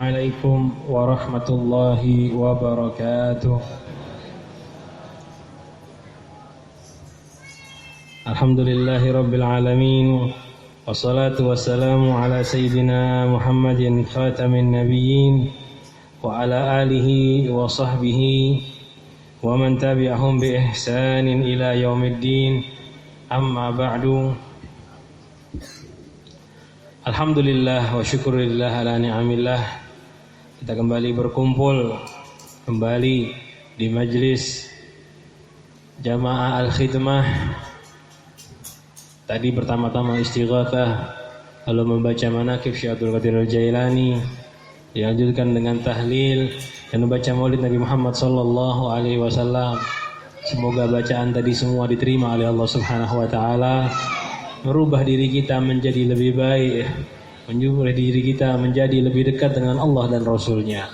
Assalamualaikum warahmatullahi wabarakatuh. Alhamdulillahi rabbil alamin. Wassalatu wassalamu ala sayyidina Muhammadin khatamin nabiyyin wa ala alihi wa sahbihi wa man tabi'ahum bi ihsanin ila yaumiddin. Amma ba'du. Alhamdulillah wa syukurillah ala ni'amillah. Kita kembali berkumpul kembali di majlis Jamaah Al-Khidmah. Tadi pertama-tama istighatsah, lalu membaca manaqib Syekh Abdul Qadir Al-Jailani, dilanjutkan dengan tahlil dan membaca maulid Nabi Muhammad sallallahu alaihi wasallam. Semoga bacaan tadi semua diterima oleh Allah Subhanahu wa taala, merubah diri kita menjadi lebih baik, menjubah diri kita menjadi lebih dekat dengan Allah dan Rasulnya.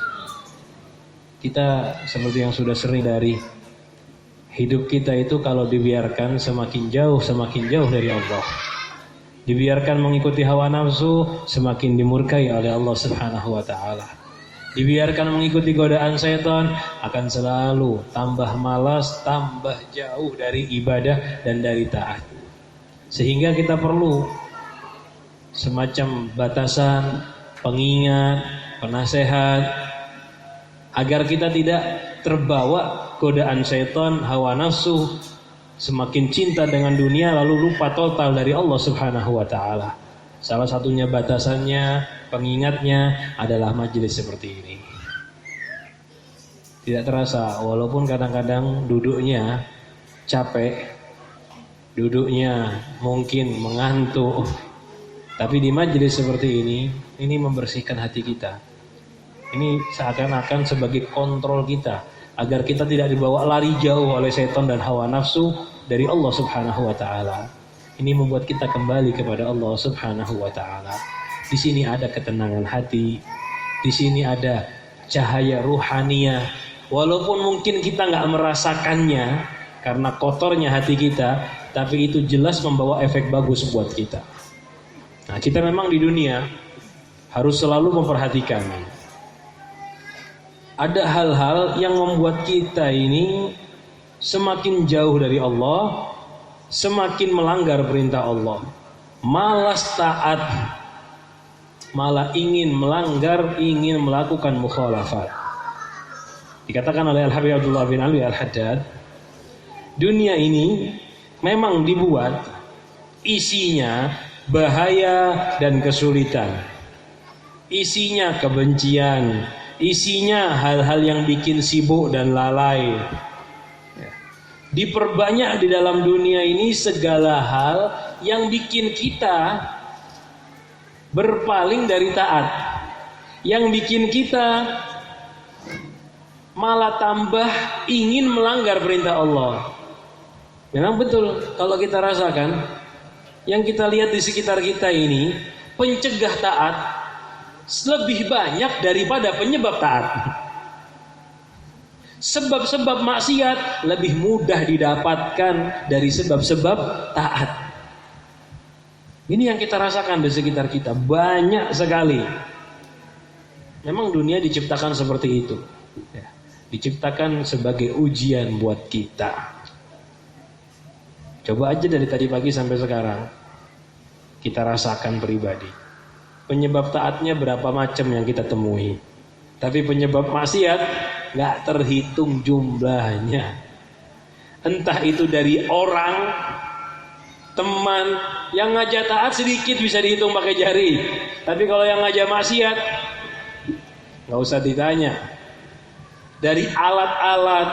Kita seperti yang sudah sering dari hidup kita itu kalau dibiarkan semakin jauh dari Allah. Dibiarkan mengikuti hawa nafsu semakin dimurkai oleh Allah Subhanahu wa taala. Dibiarkan mengikuti godaan setan akan selalu tambah malas, tambah jauh dari ibadah dan dari taat. Sehingga kita perlu semacam batasan, pengingat, penasehat agar kita tidak terbawa godaan setan, hawa nafsu, semakin cinta dengan dunia lalu lupa total dari Allah Subhanahu wa taala. Salah satunya batasannya, pengingatnya adalah majelis seperti ini. Tidak terasa walaupun kadang-kadang duduknya capek, duduknya mungkin mengantuk, tapi di majelis seperti ini membersihkan hati kita. Ini seakan-akan sebagai kontrol kita agar kita tidak dibawa lari jauh oleh setan dan hawa nafsu dari Allah Subhanahu wa taala. Ini membuat kita kembali kepada Allah Subhanahu wa taala. Di sini ada ketenangan hati, di sini ada cahaya ruhaniyah. Walaupun mungkin kita nggak merasakannya karena kotornya hati kita, tapi itu jelas membawa efek bagus buat kita. Nah, kita memang di dunia harus selalu memperhatikan. Ada hal-hal yang membuat kita ini semakin jauh dari Allah, semakin melanggar perintah Allah, malas taat, malah ingin melanggar, ingin melakukan mukhalafat. Dikatakan oleh Al-Habib Abdullah bin Alwi Al-Haddad, dunia ini memang dibuat isinya bahaya dan kesulitan, isinya kebencian, isinya hal-hal yang bikin sibuk dan lalai. Diperbanyak di dalam dunia ini segala hal yang bikin kita berpaling dari taat, yang bikin kita malah tambah ingin melanggar perintah Allah. Memang betul kalau kita rasakan, yang kita lihat di sekitar kita ini, pencegah taat lebih banyak daripada penyebab taat. Sebab-sebab maksiat lebih mudah didapatkan dari sebab-sebab taat. Ini yang kita rasakan di sekitar kita, banyak sekali. Memang dunia diciptakan seperti itu, diciptakan sebagai ujian buat kita. Coba aja dari tadi pagi sampai sekarang kita rasakan pribadi. Penyebab taatnya berapa macam yang kita temui, tapi penyebab maksiat gak terhitung jumlahnya. Entah itu dari orang, teman, yang ngajak taat sedikit bisa dihitung pakai jari, tapi kalau yang ngajak maksiat gak usah ditanya. Dari alat-alat,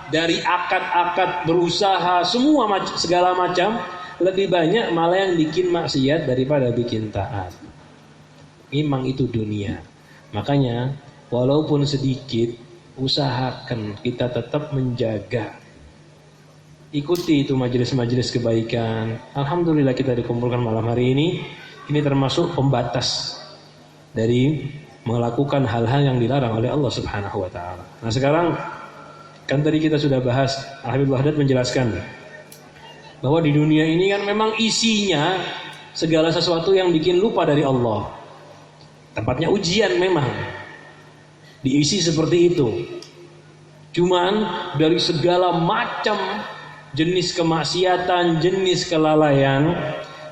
dari akad-akad berusaha, semua segala macam, lebih banyak malah yang bikin maksiat daripada bikin taat. Memang itu dunia. Makanya walaupun sedikit, usahakan kita tetap menjaga. Ikuti itu majelis-majelis kebaikan. Alhamdulillah kita dikumpulkan malam hari ini. Ini termasuk pembatas dari melakukan hal-hal yang dilarang oleh Allah Subhanahu wa taala. Nah, sekarang kan tadi kita sudah bahas, Al-Habib Wahdat menjelaskan bahwa di dunia ini kan memang isinya segala sesuatu yang bikin lupa dari Allah. Tempatnya ujian memang. diisi seperti itu. Cuman dari segala macam jenis kemaksiatan, jenis kelalaian,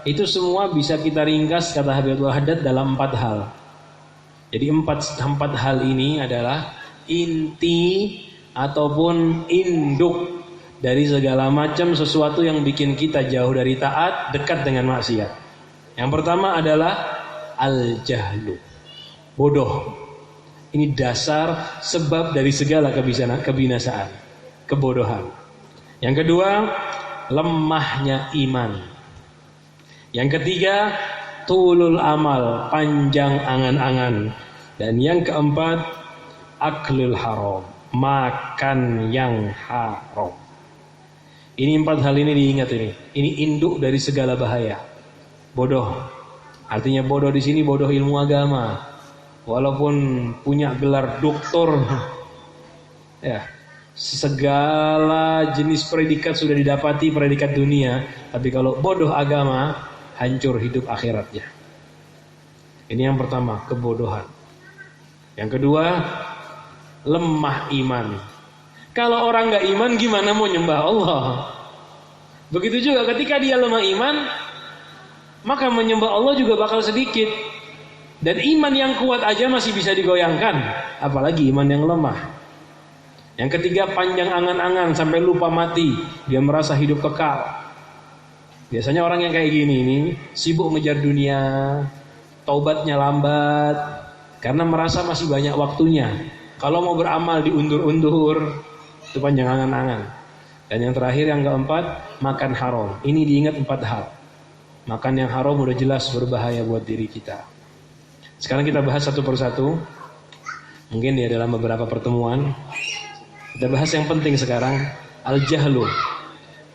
itu semua bisa kita ringkas kata Habibul Haddad dalam 4 hal. Jadi empat hal ini adalah inti ataupun induk dari segala macam sesuatu yang bikin kita jauh dari taat, dekat dengan maksiat. Yang pertama adalah al-jahlu, bodoh. Ini dasar sebab dari segala kebinasaan, kebodohan. Yang kedua, lemahnya iman. Yang ketiga, tulul amal, panjang angan-angan. Dan yang keempat, aklul haram, makan yang haram. Ini 4 hal ini diingat ini. Ini induk dari segala bahaya. Bodoh. Artinya bodoh di sini bodoh ilmu agama. Walaupun punya gelar doktor, ya, segala jenis predikat sudah didapati, predikat dunia, tapi kalau bodoh agama, hancur hidup akhiratnya. Ini yang pertama, kebodohan. Yang kedua, lemah iman. Kalau orang nggak iman, gimana mau nyembah Allah? Begitu juga ketika dia lemah iman, maka menyembah Allah juga bakal sedikit. Dan iman yang kuat aja masih bisa digoyangkan, apalagi iman yang lemah. Yang ketiga, panjang angan-angan sampai lupa mati. Dia merasa hidup kekal. Biasanya orang yang kayak gini ini sibuk ngejar dunia, taubatnya lambat karena merasa masih banyak waktunya. Kalau mau beramal diundur-undur, itu panjang angan-angan. Dan yang terakhir, yang keempat, makan haram. Ini diingat 4 hal. Makan yang haram udah jelas berbahaya buat diri kita. Sekarang kita bahas satu persatu. Mungkin ya dalam beberapa pertemuan. Kita bahas yang penting sekarang, al-jahlu.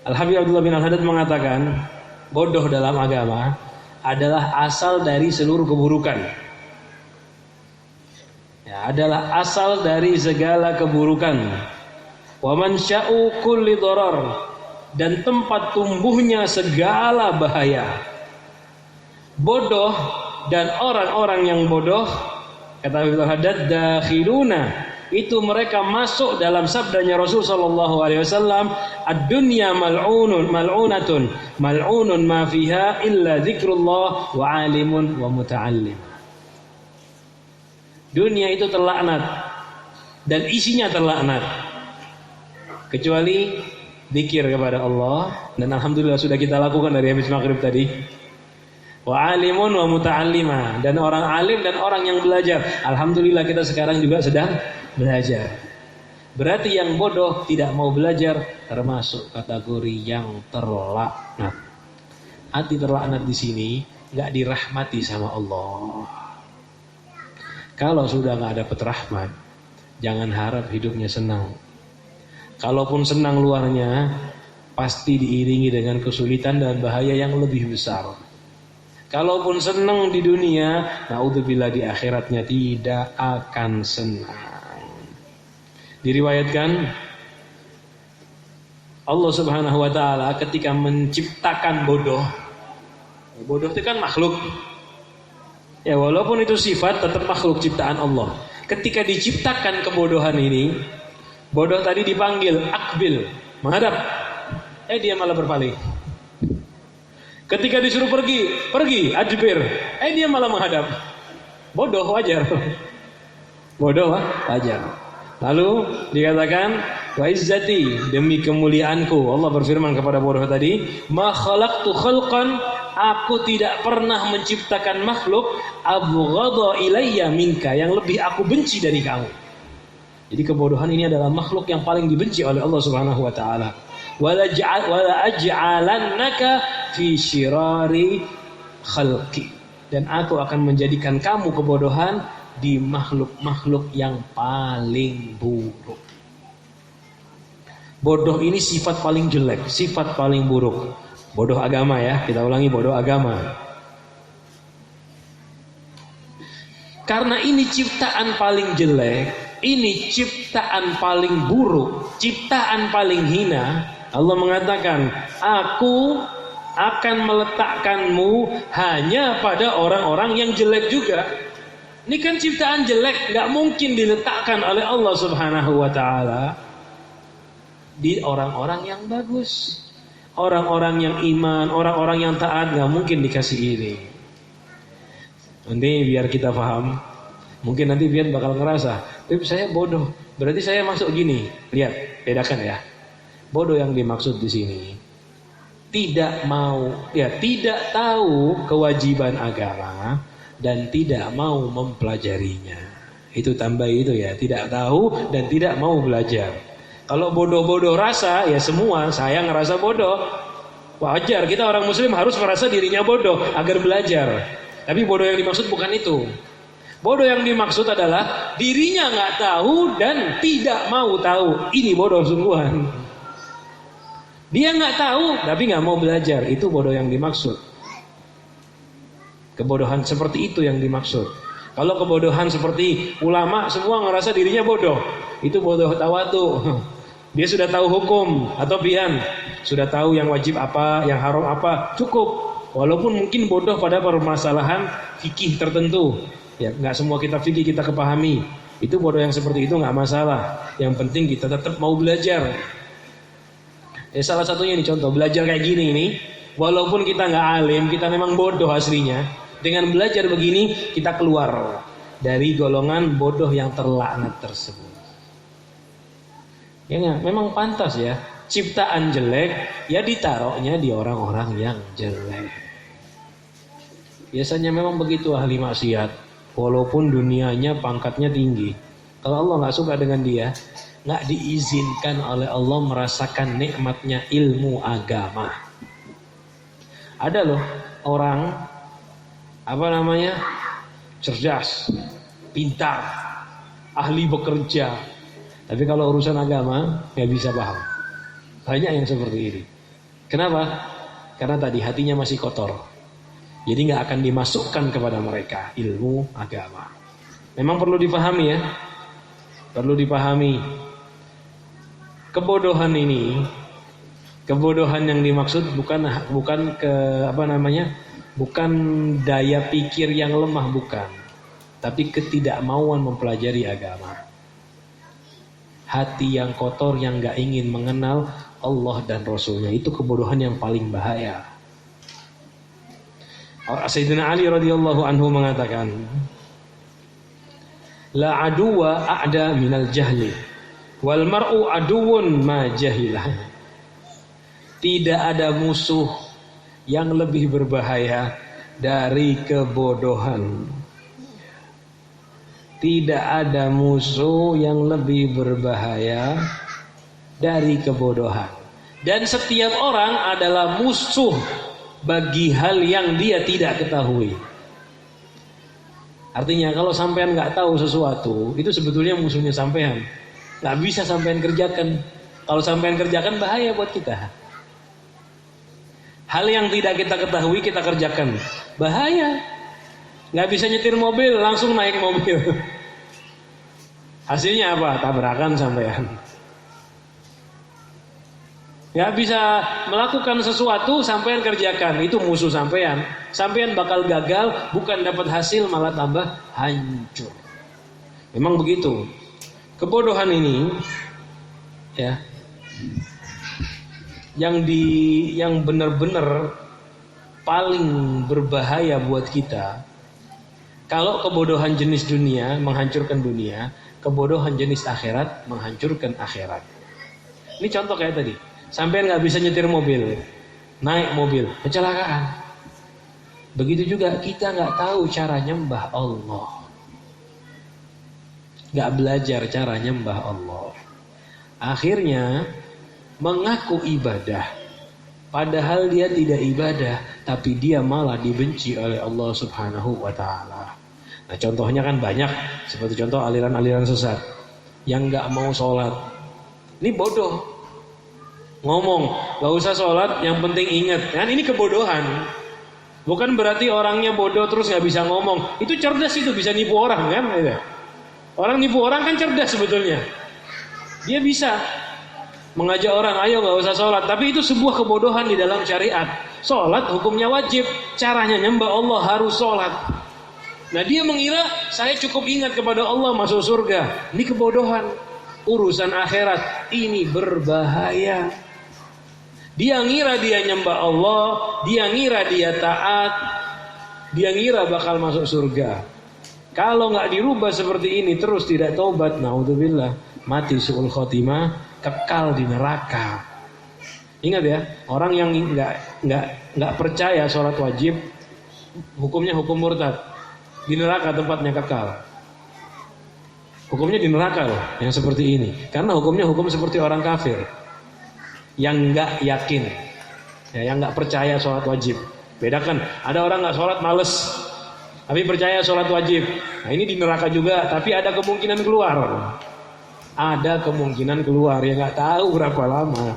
Al-Habib Abdullah bin Al-Haddad mengatakan, bodoh dalam agama adalah asal dari seluruh keburukan. Ya, adalah asal dari segala keburukan. Wa mansya'u kulli dharar, dan tempat tumbuhnya segala bahaya. Bodoh dan orang-orang yang bodoh, kata Habib Al-Haddad, dakhiluna, itu mereka masuk dalam sabdanya Rasul sallallahu alaihi wasallam, ad-dunya mal'unun mal'unatun mal'unun ma fiha illa dzikrullah wa 'alimun wa muta'allim. Dunia itu terlaknat dan isinya terlaknat kecuali zikir kepada Allah, dan alhamdulillah sudah kita lakukan dari habis maghrib tadi. Wa 'alimun wa muta'allima, dan orang alim dan orang yang belajar. Alhamdulillah kita sekarang juga sedang belajar. Berarti yang bodoh tidak mau belajar termasuk kategori yang terlaknat. Arti terlaknat di sini nggak dirahmati sama Allah. Kalau sudah nggak dapat rahmat, jangan harap hidupnya senang. Kalaupun senang luarnya, pasti diiringi dengan kesulitan dan bahaya yang lebih besar. Kalaupun senang di dunia, naudzubillah di akhiratnya tidak akan senang. Diriwayatkan Allah Subhanahu wa taala ketika menciptakan bodoh. Bodoh itu kan makhluk. Ya, walaupun itu sifat, tetap makhluk ciptaan Allah. Ketika diciptakan kebodohan ini, bodoh tadi dipanggil akbil, menghadap. Dia malah berpaling. Ketika disuruh pergi, adbir. Dia malah menghadap. Bodoh, wajar. Bodoh, wajar. Lalu dikatakan, wa izzati, demi kemuliaanku. Allah berfirman kepada bodoh tadi, ma khalaqtu khalqan, aku tidak pernah menciptakan makhluk abghadha ilayya minka, yang lebih aku benci dari kamu. Jadi kebodohan ini adalah makhluk yang paling dibenci oleh Allah Subhanahu wa taala. Wala aj'alannaka fi syirari khalqi, dan aku akan menjadikan kamu kebodohan di makhluk-makhluk yang paling buruk. Bodoh ini sifat paling jelek, sifat paling buruk. Bodoh agama ya, kita ulangi, bodoh agama. Karena ini ciptaan paling jelek, ini ciptaan paling buruk, ciptaan paling hina. Allah mengatakan, aku akan meletakkanmu hanya pada orang-orang yang jelek juga. Ini kan ciptaan jelek, nggak mungkin diletakkan oleh Allah Subhanahu wa taala di orang-orang yang bagus. Orang-orang yang iman, orang-orang yang taat nggak mungkin dikasih ini. Nanti biar kita paham, mungkin nanti biar bakal ngerasa, tapi saya bodoh. Berarti saya masuk gini. Lihat, bedakan ya. Bodoh yang dimaksud di sini tidak tahu kewajiban agama dan tidak mau mempelajarinya. Itu tambah itu ya, tidak tahu dan tidak mau belajar. Kalau bodoh-bodoh rasa, ya semua saya ngerasa bodoh. Wajar, kita orang muslim harus merasa dirinya bodoh agar belajar. Tapi bodoh yang dimaksud bukan itu. Bodoh yang dimaksud adalah dirinya nggak tahu dan tidak mau tahu. Ini bodoh sungguhan. Dia nggak tahu tapi nggak mau belajar. Itu bodoh yang dimaksud. Kebodohan seperti itu yang dimaksud. Kalau kebodohan seperti ulama semua ngerasa dirinya bodoh, itu bodoh tawadu. Dia sudah tahu hukum atau pian, sudah tahu yang wajib apa, yang haram apa, cukup. Walaupun mungkin bodoh pada permasalahan fikih tertentu, ya nggak semua kita fikih kita kepahami. Itu bodoh yang seperti itu nggak masalah. Yang penting kita tetap mau belajar. Salah satunya ini contoh belajar kayak gini ini, walaupun kita nggak alim, kita memang bodoh aslinya. Dengan belajar begini kita keluar dari golongan bodoh yang terlaknat tersebut. Ya, memang pantas ya, ciptaan jelek ya ditaruhnya di orang-orang yang jelek. Biasanya memang begitu ahli maksiat, walaupun dunianya pangkatnya tinggi. Kalau Allah nggak suka dengan dia, nggak diizinkan oleh Allah merasakan nikmatnya ilmu agama. Ada loh orang cerdas, pintar, ahli bekerja, tapi kalau urusan agama nggak bisa paham. Banyak yang seperti ini. Kenapa? Karena tadi hatinya masih kotor. Jadi nggak akan dimasukkan kepada mereka ilmu agama. Memang perlu dipahami ya. Perlu dipahami. Kebodohan ini, kebodohan yang dimaksud bukan bukan daya pikir yang lemah, bukan, tapi ketidakmauan mempelajari agama. Hati yang kotor yang gak ingin mengenal Allah dan Rasulnya, itu kebodohan yang paling bahaya. Sayyidina Ali radhiyallahu anhu mengatakan, la aduwa a'da minal jahli wal mar'u aduwun ma jahilah. Tidak ada musuh yang lebih berbahaya dari kebodohan. Tidak ada musuh yang lebih berbahaya dari kebodohan. Dan setiap orang adalah musuh bagi hal yang dia tidak ketahui. Artinya kalau sampean nggak tahu sesuatu, itu sebetulnya musuhnya sampean. Nggak bisa sampean kerjakan. Kalau sampean kerjakan bahaya buat kita. Hal yang tidak kita ketahui kita kerjakan, bahaya. Nggak bisa nyetir mobil, langsung naik mobil. Hasilnya apa? Tabrakan sampean. Nggak bisa melakukan sesuatu sampean kerjakan, itu musuh sampean. Sampean bakal gagal, bukan dapat hasil malah tambah hancur. Memang begitu. Kebodohan ini, ya, yang benar-benar paling berbahaya buat kita. Kalau kebodohan jenis dunia menghancurkan dunia, kebodohan jenis akhirat menghancurkan akhirat. Ini contoh kayak tadi, sampean nggak bisa nyetir mobil, naik mobil, kecelakaan. Begitu juga kita nggak tahu cara nyembah Allah, nggak belajar cara nyembah Allah, akhirnya mengaku ibadah, padahal dia tidak ibadah, tapi dia malah dibenci oleh Allah Subhanahu wa Ta'ala. Nah, contohnya kan banyak, seperti contoh aliran-aliran sesat yang nggak mau sholat. Ini bodoh, ngomong nggak usah sholat, yang penting ingat. Kan ini kebodohan. Bukan berarti orangnya bodoh terus nggak bisa ngomong. Itu cerdas, itu bisa nipu orang kan? Orang nipu orang kan cerdas sebetulnya. Dia bisa mengajak orang, ayo nggak usah sholat, tapi itu sebuah kebodohan di dalam syariat. Sholat hukumnya wajib, caranya nyembah Allah harus sholat. Nah dia mengira saya cukup ingat kepada Allah masuk surga. Ini kebodohan. Urusan akhirat ini berbahaya. Dia ngira dia nyembah Allah, dia ngira dia taat, dia ngira bakal masuk surga. Kalau nggak dirubah seperti ini terus tidak taubat, naudzubillah, mati su'ul khotimah, kekal di neraka. Ingat ya, orang yang nggak percaya sholat wajib, hukumnya hukum murtad, di neraka tempatnya kekal. Hukumnya di neraka loh, yang seperti ini. Karena hukumnya hukum seperti orang kafir, yang nggak yakin, ya, yang nggak percaya sholat wajib. Bedakan, ada orang nggak sholat males, tapi percaya sholat wajib. Nah ini di neraka juga, tapi ada kemungkinan keluar. Ada kemungkinan keluar, ya nggak tahu berapa lama.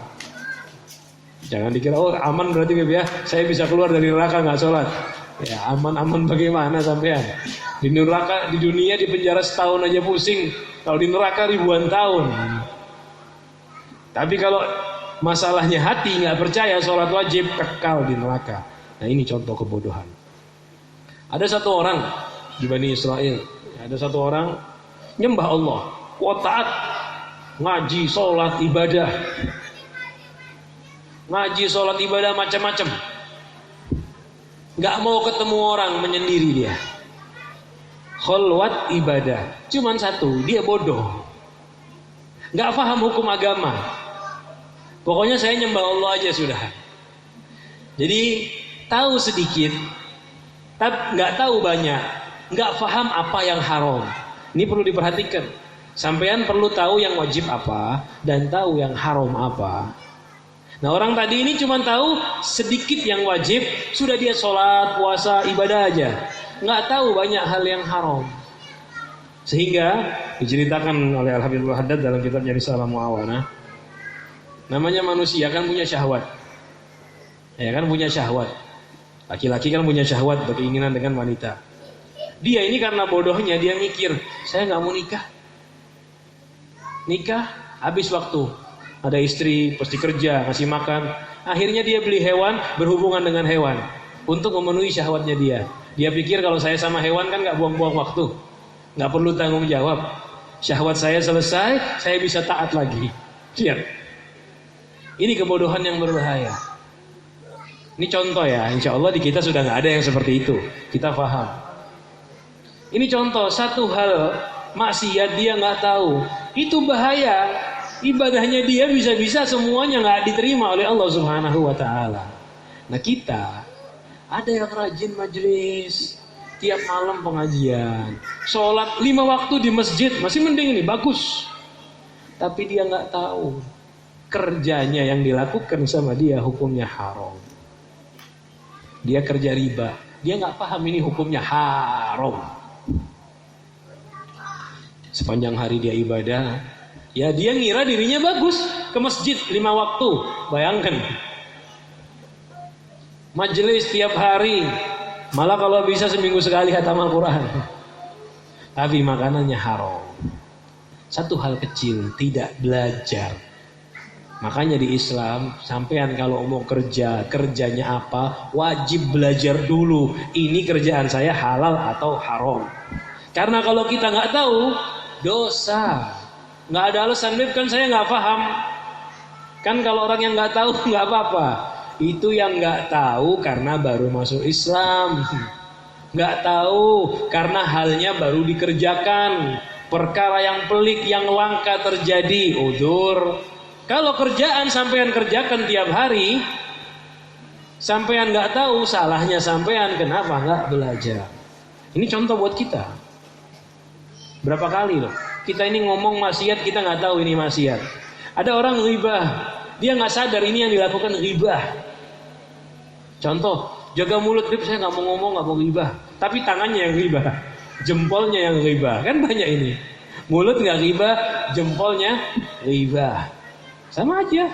Jangan dikira oh aman berarti ya saya bisa keluar dari neraka nggak sholat. Ya aman-aman bagaimana sampean? Di neraka, di dunia di penjara setahun aja pusing, kalau di neraka ribuan tahun. Tapi kalau masalahnya hati nggak percaya sholat wajib, kekal di neraka. Nah ini contoh kebodohan. Ada satu orang di Bani Israel, ada satu orang nyembah Allah, taat, ngaji, sholat, ibadah. Ngaji, sholat, ibadah macam-macam. Gak mau ketemu orang, menyendiri dia. Kholwat ibadah. Cuman satu, dia bodoh. Gak paham hukum agama. Pokoknya saya nyembah Allah aja sudah. Jadi tahu sedikit, tapi gak tahu banyak. Gak paham apa yang haram. Ini perlu diperhatikan. Sampean perlu tahu yang wajib apa dan tahu yang haram apa. Nah orang tadi ini cuma tahu sedikit yang wajib, sudah dia sholat, puasa, ibadah aja. Nggak tahu banyak hal yang haram. Sehingga diceritakan oleh Al-Habibul Haddad dalam kitabnya Risalah Mu'awanah. Namanya manusia kan punya syahwat. Ya kan punya syahwat. Laki-laki kan punya syahwat, berkeinginan dengan wanita. Dia ini karena bodohnya dia mikir, saya nggak mau nikah. Nikah habis waktu. Ada istri, pasti kerja, ngasih makan. Akhirnya dia beli hewan, berhubungan dengan hewan untuk memenuhi syahwatnya dia. Dia pikir kalau saya sama hewan kan gak buang-buang waktu, gak perlu tanggung jawab. Syahwat saya selesai, saya bisa taat lagi. Lihat, ini kebodohan yang berbahaya. Ini contoh ya, insya Allah di kita sudah gak ada yang seperti itu. Kita paham. Ini contoh, satu hal maksiat dia gak tahu. Itu bahaya. Ibadahnya dia bisa-bisa semuanya nggak diterima oleh Allah Subhanahu wa Ta'ala. Nah kita ada yang rajin majelis, tiap malam pengajian, sholat 5 waktu di masjid, masih mending ini bagus. Tapi dia nggak tahu kerjanya yang dilakukan sama dia hukumnya haram. Dia kerja riba, dia nggak paham ini hukumnya haram. Sepanjang hari dia ibadah. Ya dia ngira dirinya bagus, ke masjid 5 waktu, bayangkan. Majelis tiap hari, malah kalau bisa seminggu sekali khatam Al-Quran. Tapi makanannya haram. Satu hal kecil, tidak belajar. Makanya di Islam, sampean kalau mau kerja, kerjanya apa, wajib belajar dulu. Ini kerjaan saya halal atau haram. Karena kalau kita nggak tahu, dosa. Nggak ada alasan, Beb, kan saya nggak paham. Kan kalau orang yang nggak tahu nggak apa-apa. Itu yang nggak tahu karena baru masuk Islam. Nggak tahu karena halnya baru dikerjakan. Perkara yang pelik, yang langka terjadi, udzur. Kalau kerjaan sampean kerjakan tiap hari, sampean nggak tahu, salahnya sampean kenapa nggak belajar. Ini contoh buat kita. Berapa kali loh kita ini ngomong maksiat, kita nggak tahu ini maksiat. Ada orang ghibah, dia nggak sadar ini yang dilakukan ghibah. Contoh, jaga mulut, saya nggak mau ngomong, nggak mau ghibah, tapi tangannya yang ghibah, jempolnya yang ghibah, kan banyak ini. Mulut nggak ghibah, jempolnya ghibah, sama aja.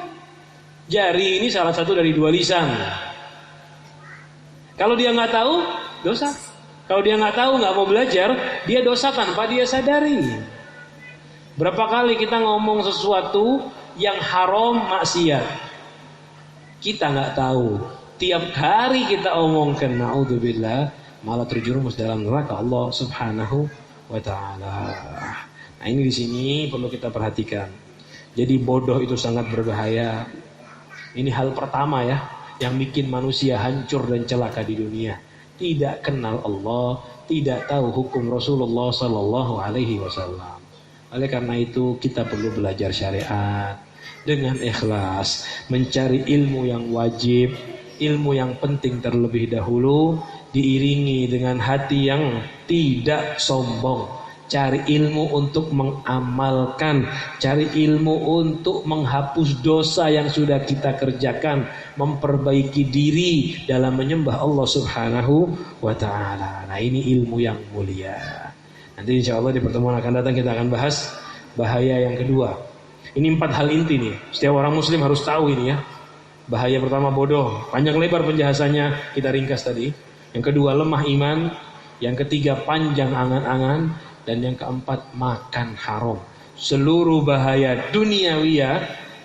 Jari ini salah satu dari 2 lisan. Kalau dia nggak tahu, dosa. Kalau dia nggak tahu, nggak mau belajar, dia dosa tanpa dia sadari. Berapa kali kita ngomong sesuatu yang haram, maksiat, kita nggak tahu. Tiap hari kita omongkan, naudzubillah, malah terjerumus dalam neraka Allah Subhanahu wa taala. Nah, ini di sini perlu kita perhatikan. Jadi bodoh itu sangat berbahaya. Ini hal pertama ya yang bikin manusia hancur dan celaka di dunia. Tidak kenal Allah, tidak tahu hukum Rasulullah sallallahu alaihi wasallam. Oleh karena itu kita perlu belajar syariat dengan ikhlas, mencari ilmu yang wajib, ilmu yang penting terlebih dahulu, diiringi dengan hati yang tidak sombong. Cari ilmu untuk mengamalkan, cari ilmu untuk menghapus dosa yang sudah kita kerjakan, memperbaiki diri dalam menyembah Allah Subhanahu wa taala. Nah, ini ilmu yang mulia. Nanti insya Allah di pertemuan akan datang kita akan bahas bahaya yang kedua. Ini 4 hal inti nih. Setiap orang muslim harus tahu ini ya. Bahaya pertama bodoh, panjang lebar penjelasannya kita ringkas tadi. Yang kedua lemah iman, yang ketiga panjang angan-angan, dan yang keempat makan haram. Seluruh bahaya duniawiyah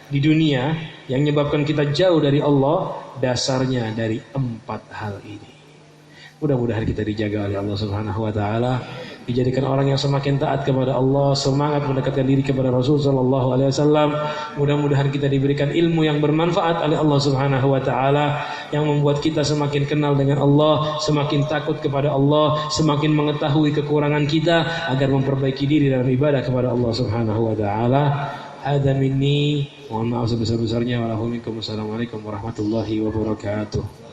di dunia yang menyebabkan kita jauh dari Allah dasarnya dari 4 hal ini. Mudah-mudahan kita dijaga oleh Allah Subhanahu wa taala, dijadikan orang yang semakin taat kepada Allah, semangat mendekatkan diri kepada Rasul sallallahu alaihi wasallam. Mudah-mudahan kita diberikan ilmu yang bermanfaat oleh Allah Subhanahu wa taala yang membuat kita semakin kenal dengan Allah, semakin takut kepada Allah, semakin mengetahui kekurangan kita agar memperbaiki diri dalam ibadah kepada Allah Subhanahu wa taala. Hadza minni, mohon maaf sebesar-besarnya. Wassalamualaikum warahmatullahi wabarakatuh.